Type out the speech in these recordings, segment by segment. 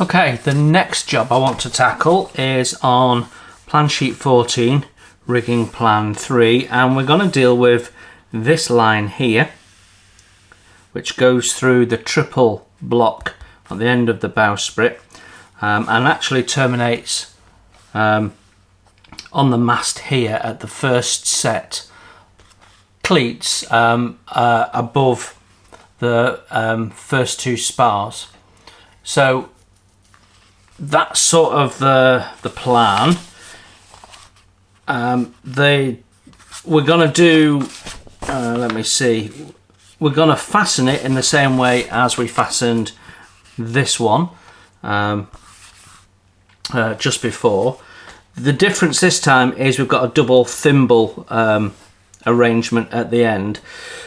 Okay, the next job I want to tackle is on plan sheet 14, rigging plan 3, and we're going to deal with this line here, which goes through the triple block at the end of the bowsprit and actually terminates on the mast here at the first set cleats above the first two spars. So that's sort of the plan. We're going to do, let me see, we're going to fasten it in the same way as we fastened this one just before. The difference this time is we've got a double thimble arrangement at the end.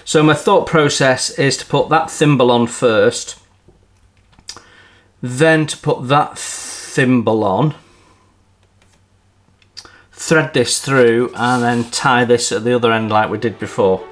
So my thought process is to put that thimble on first, then to put that thimble on, thread this through, and then tie this at the other end like we did before.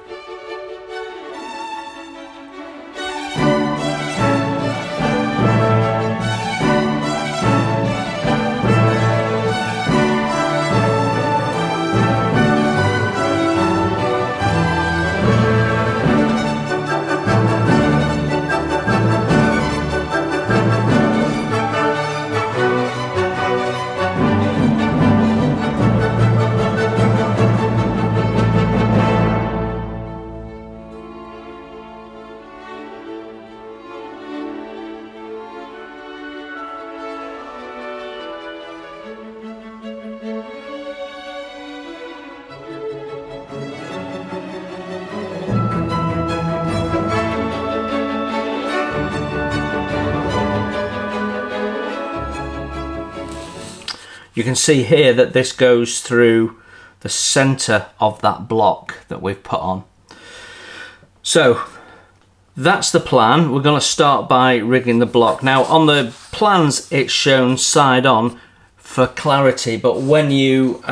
You can see here that this goes through the center of that block that we've put on. So that's the plan. We're going to start by rigging the block. Now on the plans it's shown side on for clarity, but when you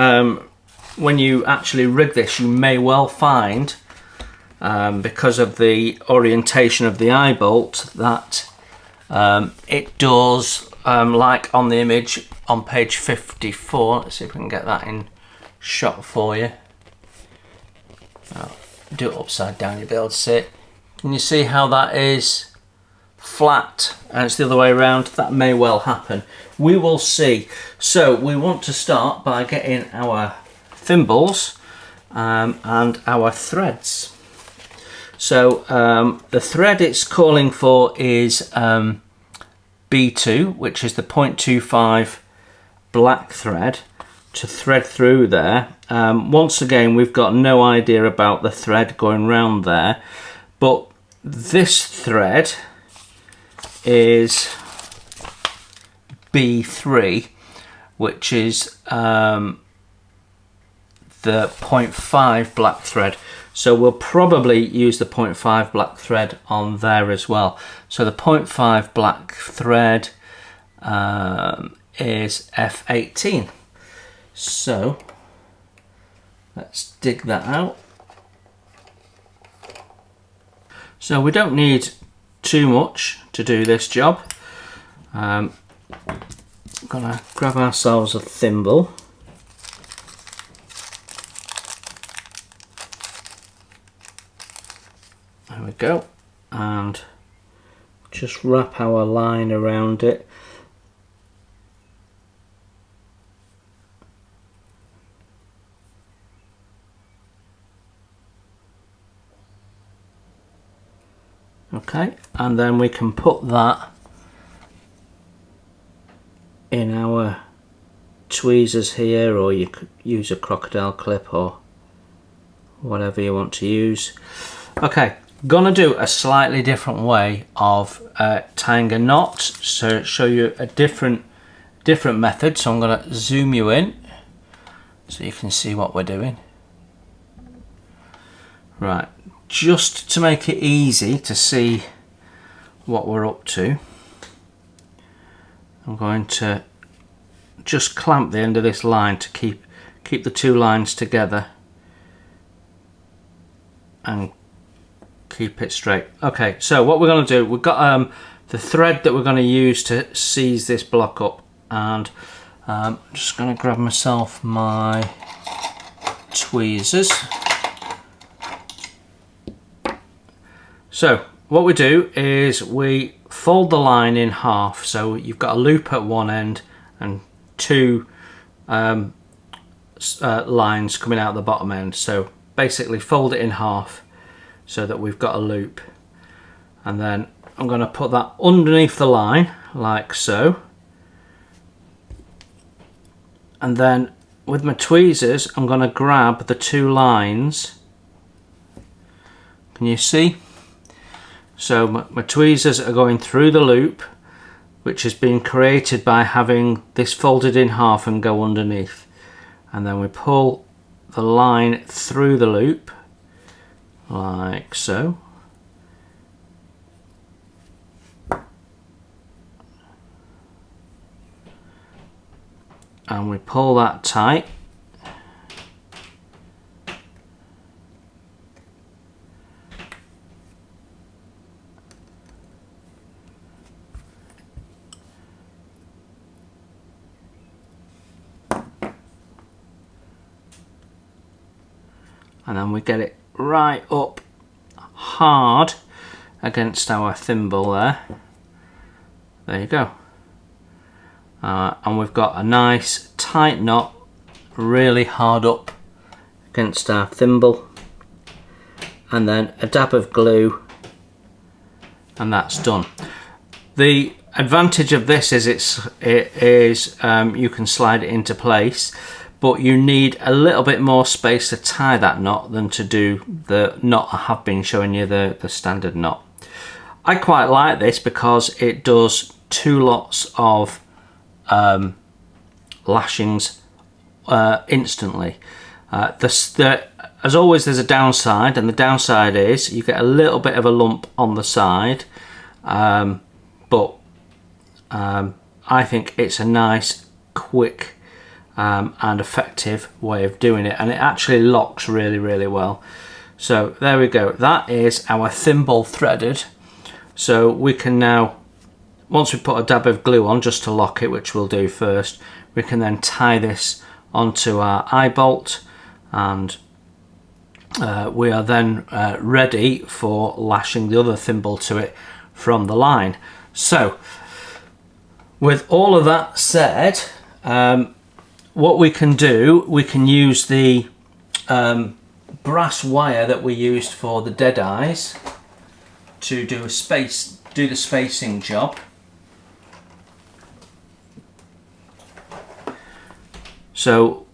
actually rig this, you may well find because of the orientation of the eye bolt that it does like on the image on page 54. Let's see if we can get that in shot for you. I'll do it upside down, you'll be able to see it. Can you see how that is flat and it's the other way around? That may well happen. We will see. So we want to start by getting our thimbles and our threads. So the thread it's calling for is B2, which is the 0.25 black thread to thread through there. Once again, we've got no idea about the thread going round there, but this thread is B3, which is the 0.5 black thread. So we'll probably use the 0.5 black thread on there as well. So the 0.5 black thread is F18. So let's dig that out. So we don't need too much to do this job. I'm gonna grab ourselves a thimble. There we go, and just wrap our line around it. Okay, and then we can put that in our tweezers here, or you could use a crocodile clip or whatever you want to use. Okay, gonna do a slightly different way of tying a knot, so show you a different method. So I'm gonna zoom you in so you can see what we're doing. Right, just to make it easy to see what we're up to, I'm going to just clamp the end of this line to keep the two lines together and keep it straight. Okay, so what we're going to do, we've got the thread that we're going to use to seize this block up, and I'm just going to grab myself my tweezers. So what we do is we fold the line in half, so you've got a loop at one end and two lines coming out the bottom end. So basically fold it in half so that we've got a loop, and then I'm going to put that underneath the line like so, and then with my tweezers I'm going to grab the two lines. Can you see? So my tweezers are going through the loop, which has been created by having this folded in half and go underneath, and then we pull the line through the loop like so, and we pull that tight, and then we get it right up hard against our thimble there. There you go. And we've got a nice tight knot really hard up against our thimble, and then a dab of glue, and that's done. The advantage of this is you can slide it into place, but you need a little bit more space to tie that knot than to do the knot I have been showing you, the standard knot. I quite like this because it does two lots of lashings instantly. As always, there's a downside, and the downside is you get a little bit of a lump on the side, but I think it's a nice, quick and effective way of doing it, and it actually locks really, really well. So there we go, that is our thimble threaded. So we can now, once we put a dab of glue on just to lock it, which we'll do first, we can then tie this onto our eye bolt, and we are then ready for lashing the other thimble to it from the line. So with all of that said, what we can do, we can use the brass wire that we used for the dead eyes to do the spacing job. So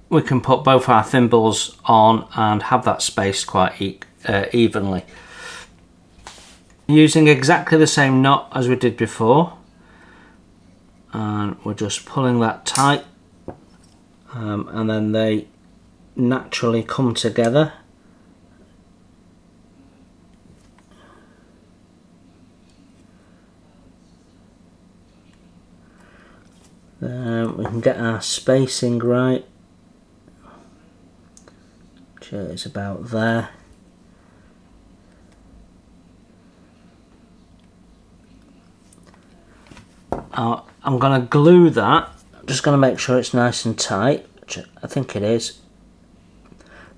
we can put both our thimbles on and have that spaced quite evenly. Using exactly the same knot as we did before, and we're just pulling that tight, and then they naturally come together. Then we can get our spacing right, which is about there. I'm going to glue that. I'm just going to make sure it's nice and tight, which I think it is.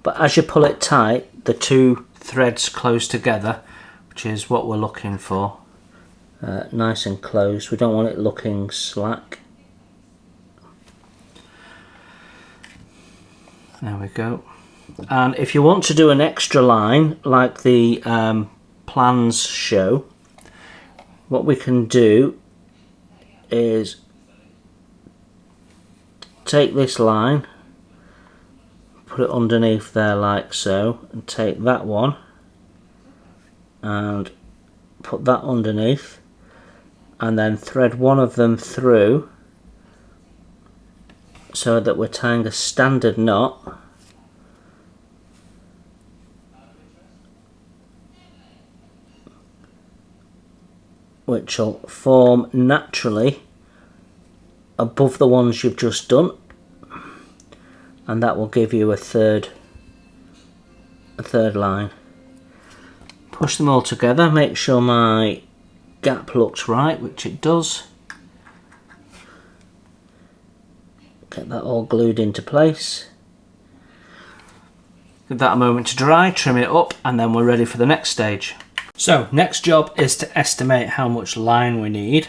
But as you pull it tight, the two threads close together, which is what we're looking for. Nice and close. We don't want it looking slack. There we go. And if you want to do an extra line like the plans show, what we can do is take this line, put it underneath there like so, and take that one and put that underneath, and then thread one of them through so that we're tying a standard knot. Which will form naturally above the ones you've just done, and that will give you a third line. push them all together, make sure my gap looks right, which it does. Get that all glued into place. Give that a moment to dry, trim it up, and then we're ready for the next stage. So, next job is to estimate how much line we need.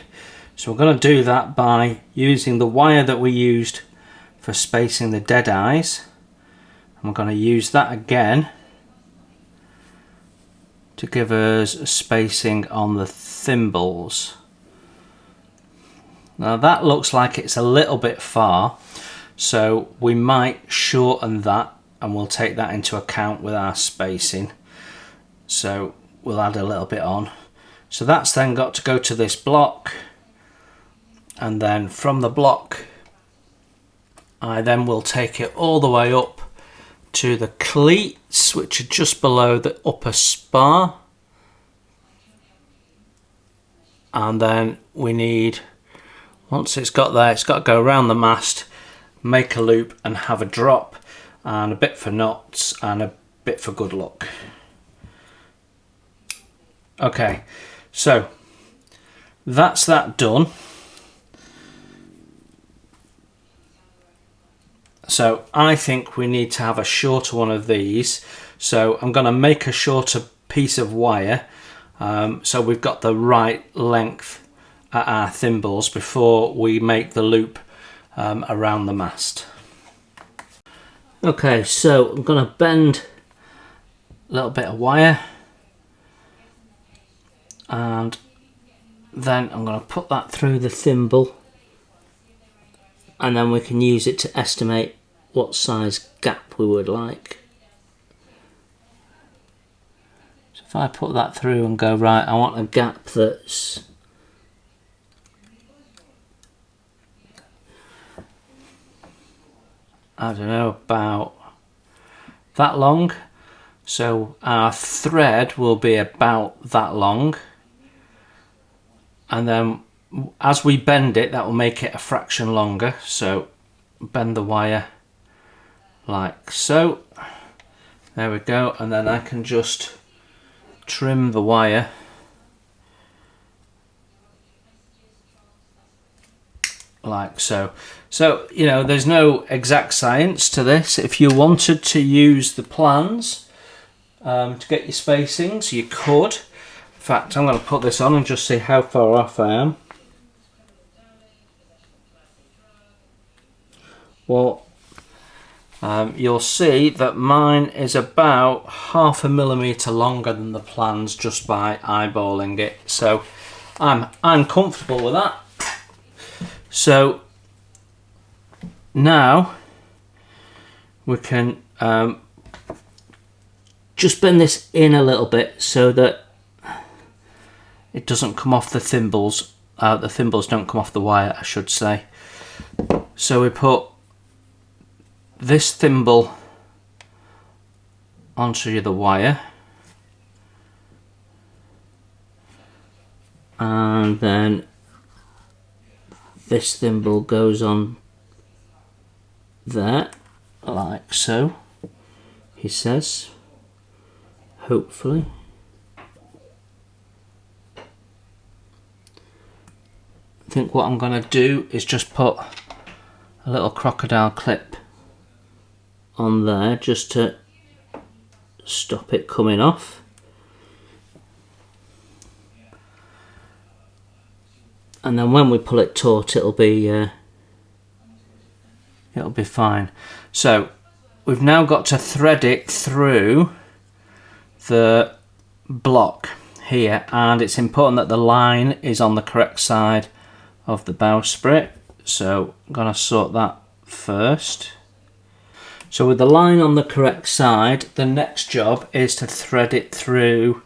So we're going to do that by using the wire that we used for spacing the dead eyes. And we're going to use that again to give us a spacing on the thimbles. Now that looks like it's a little bit far, so we might shorten that, and we'll take that into account with our spacing. So we'll add a little bit on. So that's then got to go to this block, and then from the block I then will take it all the way up to the cleats, which are just below the upper spar, and then we need, once it's got there, it's got to go around the mast, make a loop and have a drop, and a bit for knots and a bit for good luck. Okay, so that's that done. So I think we need to have a shorter one of these. So I'm going to make a shorter piece of wire so we've got the right length at our thimbles before we make the loop around the mast. Okay, so I'm going to bend a little bit of wire, and then I'm going to put that through the thimble, and then we can use it to estimate what size gap we would like. So if I put that through and go, right, I want a gap that's I don't know, about that long. So our thread will be about that long, and then as we bend it, that will make it a fraction longer. So bend the wire like so. There we go, and then I can just trim the wire like so. So, you know, there's no exact science to this. If you wanted to use the plans to get your spacings, you could. In fact, I'm going to put this on and just see how far off I am. Well, you'll see that mine is about 0.5 millimetre longer than the plans just by eyeballing it. So I'm comfortable with that. So now we can just bend this in a little bit so that it doesn't come off the thimbles. The thimbles don't come off the wire, I should say. So we put this thimble onto the wire, and then this thimble goes on there, like so, he says, hopefully. I think what I'm going to do is just put a little crocodile clip on there just to stop it coming off. And then when we pull it taut, it'll be fine. So we've now got to thread it through the block here, and it's important that the line is on the correct side of the bowsprit. So I'm going to sort that first. So with the line on the correct side, the next job is to thread it through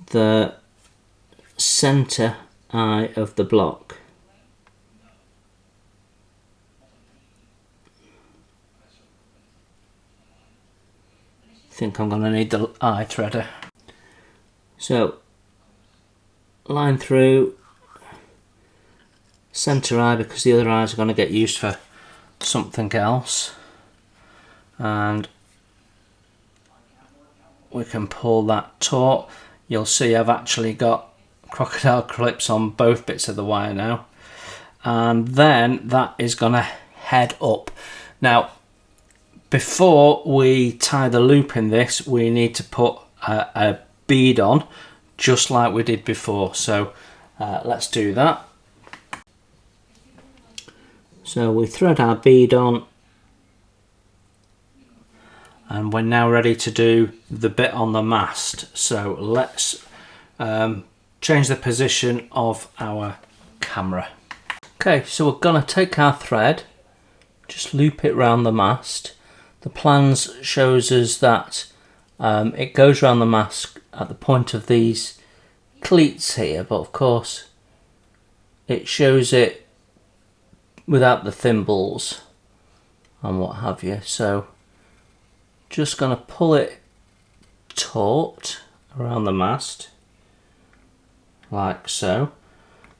the centre eye of the block. I think I'm going to need the eye threader. So line through centre eye, because the other eyes are going to get used for something else, and we can pull that taut. you'll see I've actually got crocodile clips on both bits of the wire now, and then that is going to head up. Now before we tie the loop in this, we need to put a bead on, just like we did before. So let's do that. So we thread our bead on, and we're now ready to do the bit on the mast. So let's change the position of our camera. Okay, so we're gonna take our thread, just loop it around the mast. The plans shows us that it goes around the mast at the point of these cleats here, but of course it shows it without the thimbles and what have you. So just going to pull it taut around the mast like so.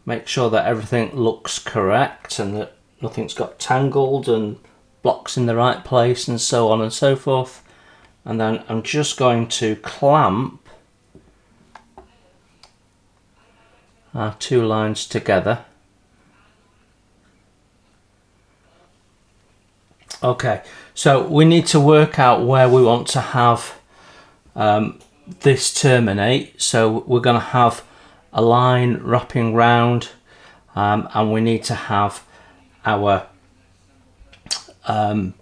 Make sure that everything looks correct and that nothing's got tangled and blocks in the right place and so on and so forth. And then I'm just going to clamp our two lines together. Okay, so we need to work out where we want to have this terminate. So we're going to have a line wrapping round, and we need to have our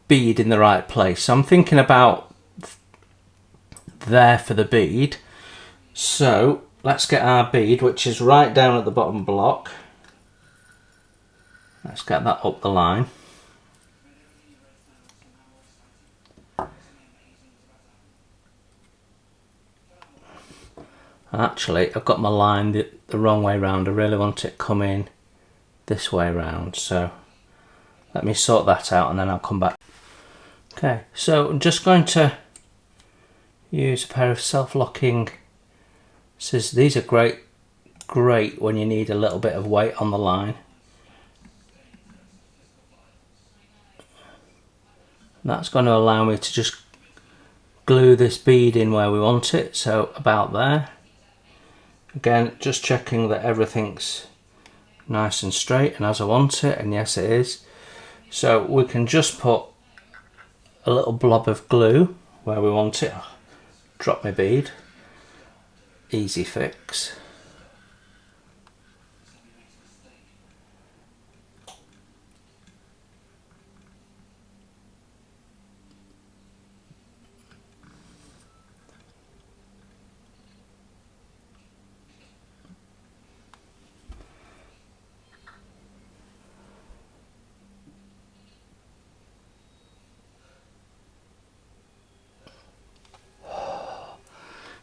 bead in the right place. So I'm thinking about there for the bead. So let's get our bead, which is right down at the bottom block. Let's get that up the line. Actually, I've got my line the wrong way round. I really want it coming this way round. So let me sort that out and then I'll come back. Okay, so I'm just going to use a pair of self-locking scissors. These are great when you need a little bit of weight on the line. That's going to allow me to just glue this bead in where we want it, so about there. Again, just checking that everything's nice and straight and as I want it, and yes it is. So we can just put a little blob of glue where we want it. Drop my bead. Easy fix.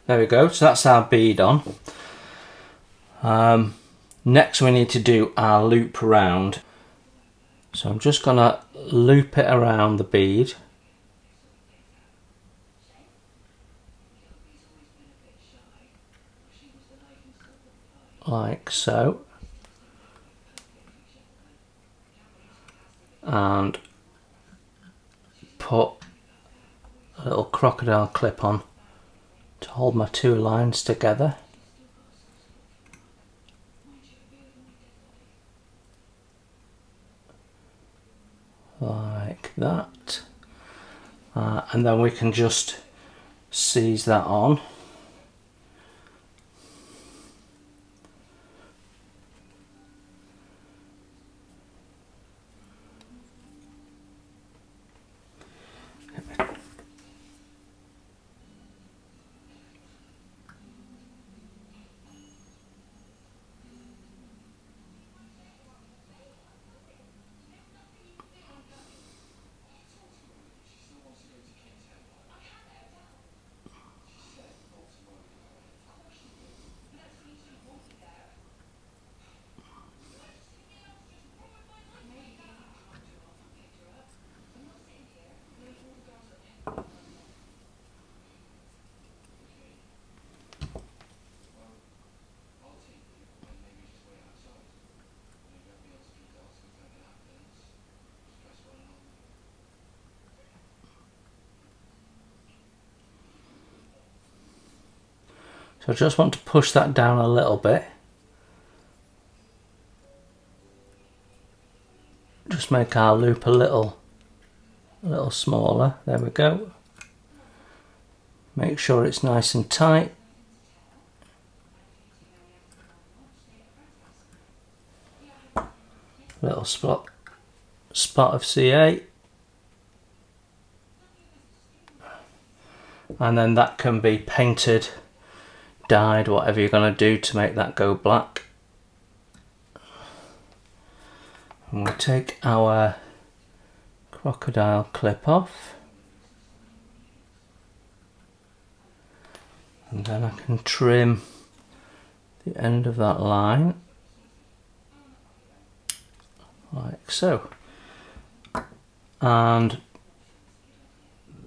There we go, so that's our bead on. Next we need to do our loop around. So I'm just going to loop it around the bead. Like so. And put a little crocodile clip on to hold my two lines together. Like that. And then we can just seize that on. So I just want to push that down a little bit. Just make our loop a little smaller. There we go. Make sure it's nice and tight. Little spot of CA. And then that can be painted, dyed, whatever you're going to do to make that go black. And we take our crocodile clip off. And then I can trim the end of that line, like so. And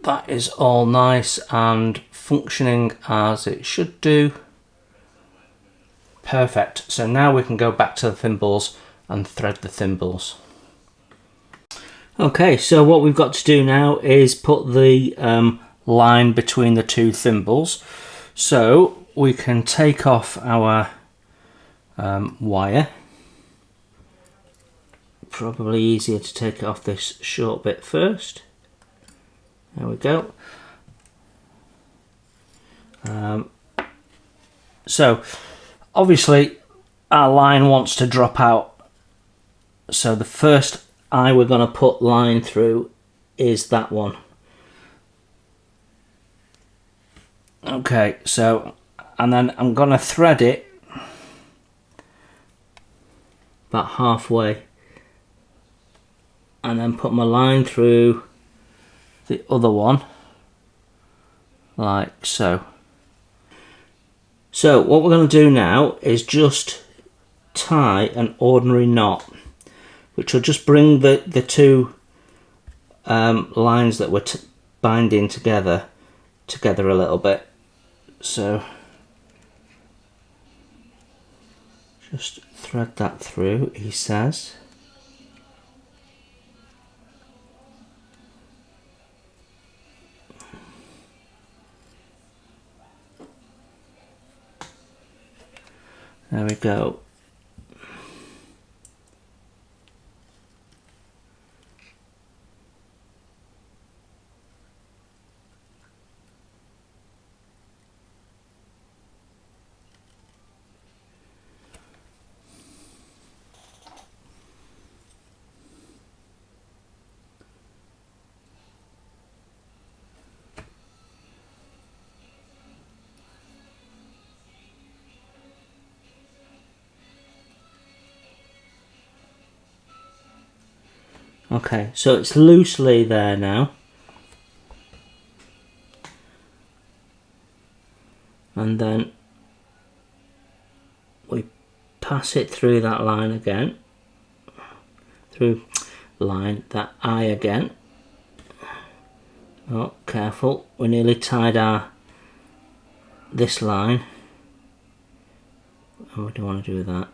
that is all nice and functioning as it should do. Perfect. So now we can go back to the thimbles and thread the thimbles. Okay, so what we've got to do now is put the line between the two thimbles. So we can take off our wire. Probably easier to take off this short bit first. There we go. So obviously our line wants to drop out. So the first eye we're going to put line through is that one. Okay, so, and then I'm going to thread it about halfway and then put my line through the other one like so. So what we're going to do now is just tie an ordinary knot, which will just bring the two lines that we're binding together a little bit. So just thread that through, he says. There we go. Okay, so it's loosely there now. And then we pass it through that line again. Through that eye again. Oh, careful, we nearly tied this line. Oh, what do I want to do with that?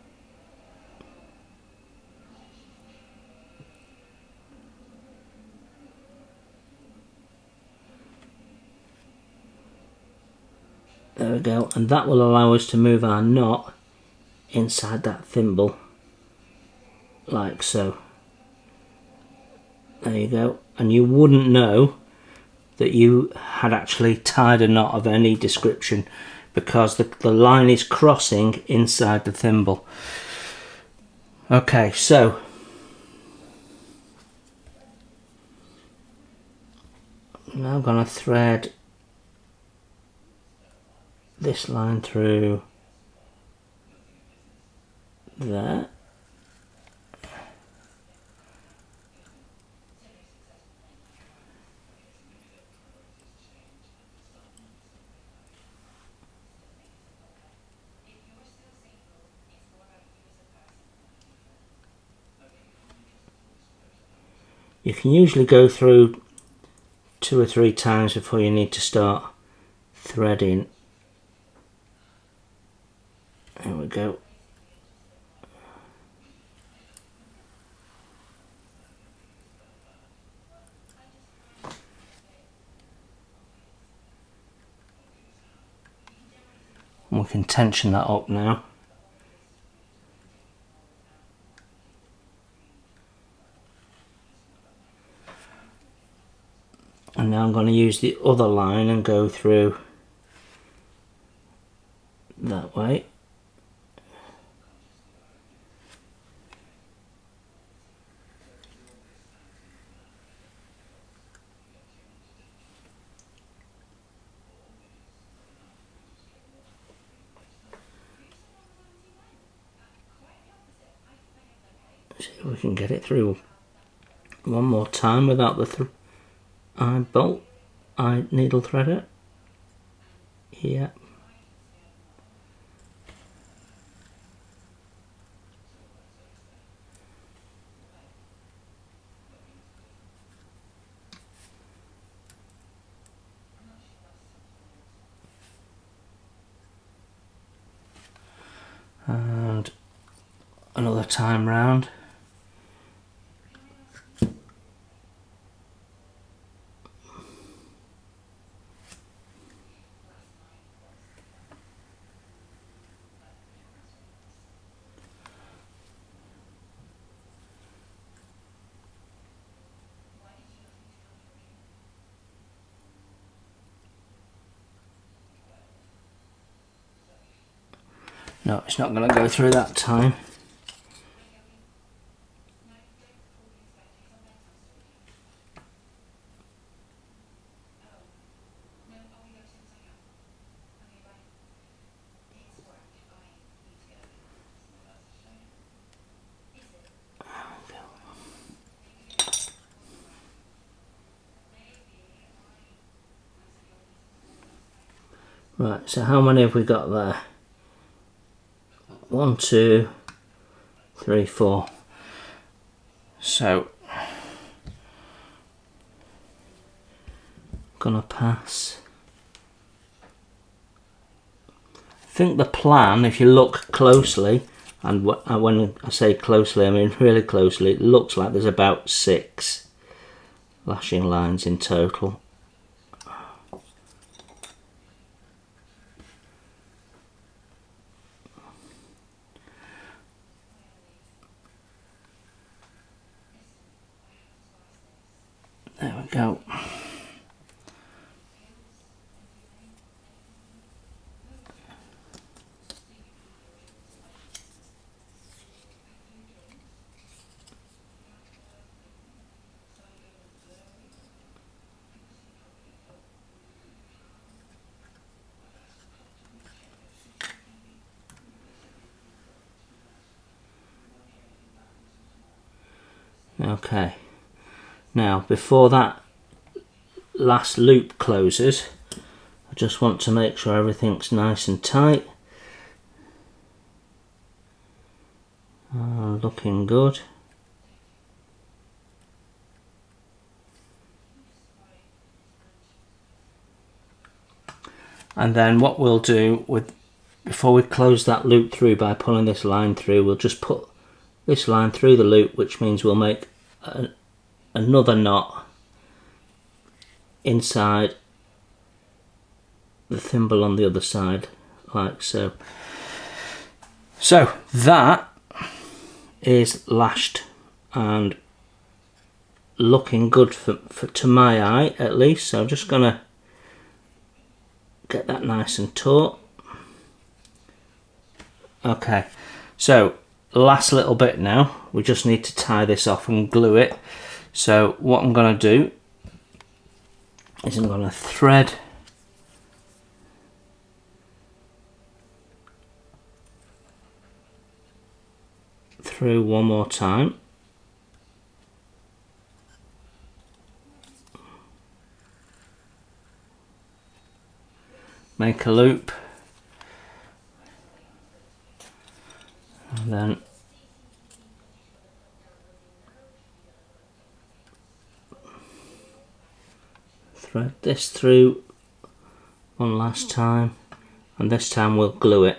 There we go, and that will allow us to move our knot inside that thimble, like so. There you go, and you wouldn't know that you had actually tied a knot of any description because the line is crossing inside the thimble. Okay, so now I'm going to thread this line through there. You can usually go through 2 or 3 times before you need to start threading. There we go. And we can tension that up now. And now I'm going to use the other line and go through that way. See if we can get it through one more time without the eye needle threader. Yeah. And another time round. No, it's not going to go through that time. Right, so how many have we got there? 1, 2, 3, 4. So, gonna pass. I think the plan, if you look closely, and when I say closely, I mean really closely, it looks like there's about 6 lashing lines in total. There we go. Okay, now before that last loop closes, I just want to make sure everything's nice and tight. Looking good. And then what we'll do before we close that loop through by pulling this line through, we'll just put this line through the loop, which means we'll make another knot inside the thimble on the other side, like so. So that is lashed and looking good to my eye, at least. So I'm just gonna get that nice and taut. Okay, so last little bit now, we just need to tie this off and glue it. So what I'm going to do is I'm going to thread through one more time. Make a loop. And then thread this through one last time, and this time we'll glue it.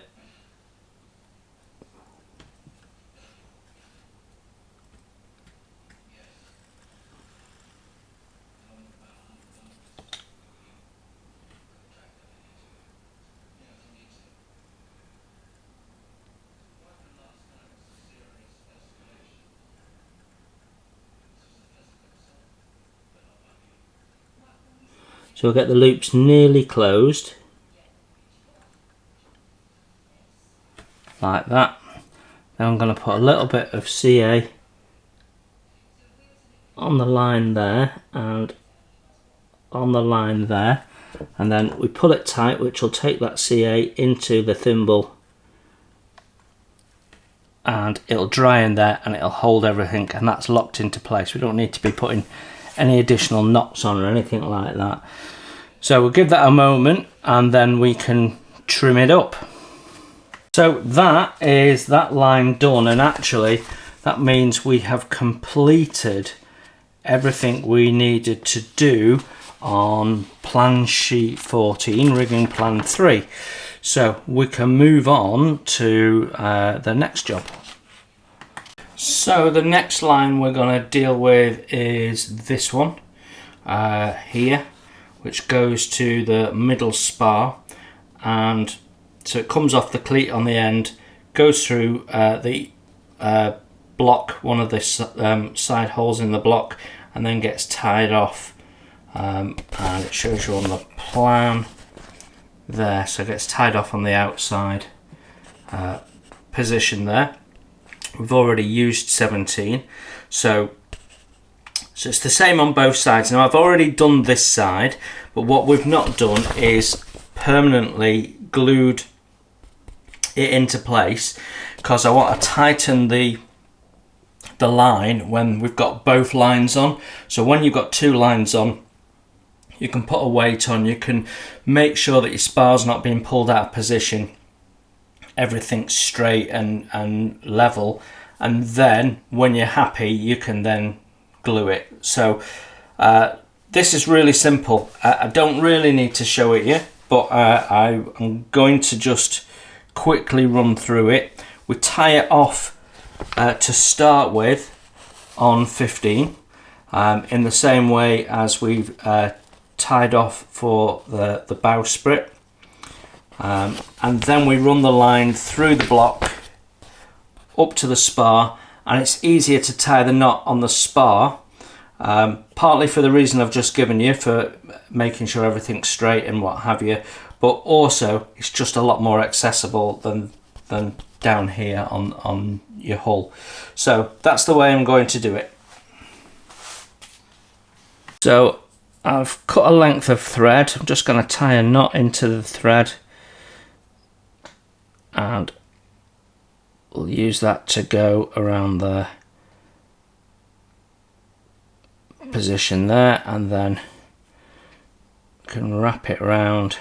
So we'll get the loops nearly closed, like that. Then I'm going to put a little bit of CA on the line there and on the line there, and then we pull it tight, which will take that CA into the thimble, and it'll dry in there and it'll hold everything, and that's locked into place. We don't need to be putting any additional knots on or anything like that. So we'll give that a moment and then we can trim it up. So that is that line done, and actually that means we have completed everything we needed to do on plan sheet 14, rigging plan 3. So we can move on to the next job. So the next line we're going to deal with is this one here, which goes to the middle spar, and so it comes off the cleat on the end, goes through the block, one of the side holes in the block, and then gets tied off, and it shows you on the plan there. So it gets tied off on the outside position there. We've already used 17, so it's the same on both sides. Now I've already done this side, but what we've not done is permanently glued it into place, because I want to tighten the line when we've got both lines on. So when you've got two lines on, you can put a weight on, you can make sure that your spar's not being pulled out of position, everything's straight and level, and then when you're happy you can then glue it. So this is really simple. I don't really need to show it you, but I'm going to just quickly run through it. We tie it off to start with on 15 in the same way as we've tied off for the bowsprit, and then we run the line through the block up to the spar, and it's easier to tie the knot on the spar, partly for the reason I've just given you, for making sure everything's straight and what have you, but also it's just a lot more accessible than down here on your hull. So that's the way I'm going to do it. So I've cut a length of thread. I'm just going to tie a knot into the thread, and we'll use that to go around the position there, and then can wrap it around,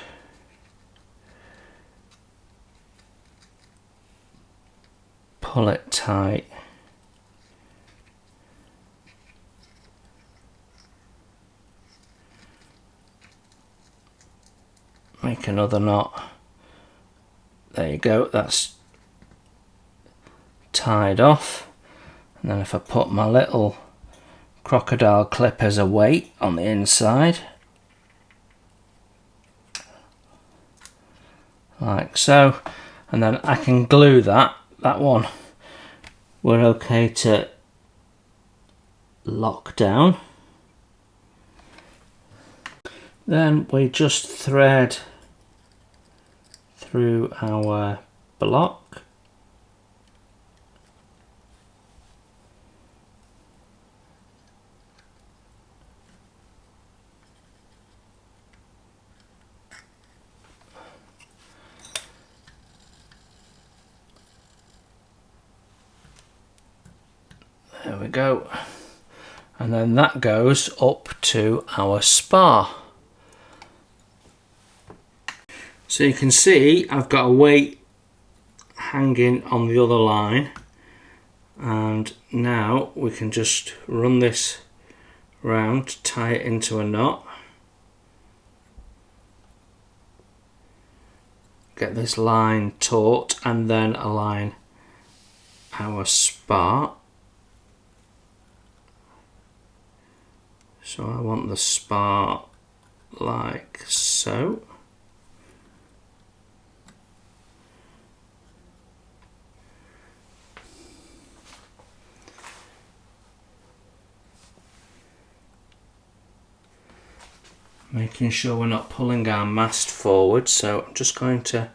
pull it tight, make another knot. There you go, that's tied off. And then if I put my little crocodile clip as a weight on the inside, like so, and then I can glue that one. We're okay to lock down. Then we just thread through our block, there we go, and then that goes up to our spar. So you can see I've got a weight hanging on the other line, and now we can just run this round, tie it into a knot, get this line taut, and then align our spar. So I want the spar like so. making sure we're not pulling our mast forward, so I'm just going to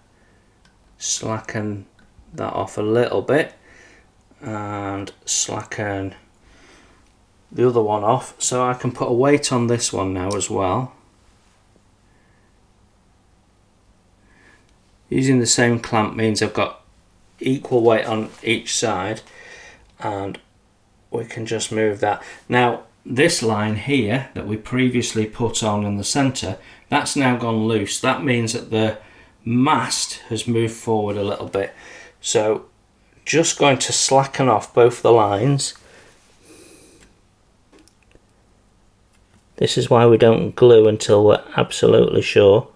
slacken that off a little bit and slacken the other one off, so I can put a weight on this one now as well. Using the same clamp means I've got equal weight on each side, and we can just move that. Now this line here that we previously put on in the centre, that's now gone loose. That means that the mast has moved forward a little bit, so just going to slacken off both the lines. This is why we don't glue until we're absolutely sure.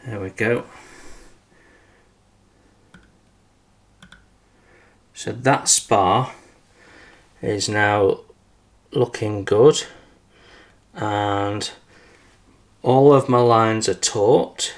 There we go. So that spar is now looking good, and all of my lines are taut.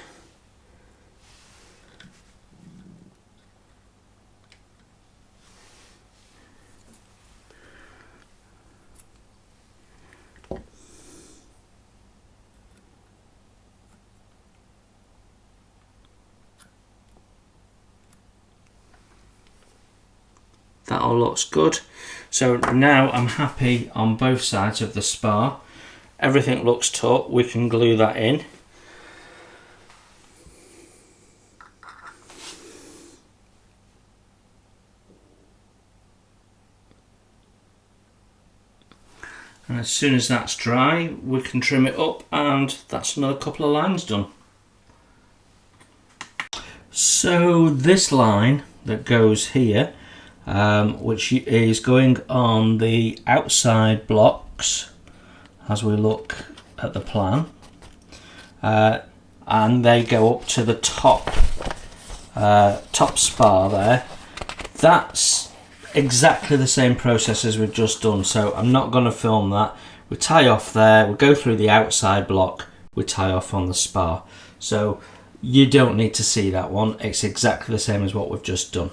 That all looks good. So now I'm happy on both sides of the spar. Everything looks taut. We can glue that in. And as soon as that's dry, we can trim it up, and that's another couple of lines done. So this line that goes here, which is going on the outside blocks as we look at the plan, and they go up to the top spar there. That's exactly the same process as we've just done, so I'm not going to film that. We tie off there, we go through the outside block, we tie off on the spar, so you don't need to see that one. It's exactly the same as what we've just done.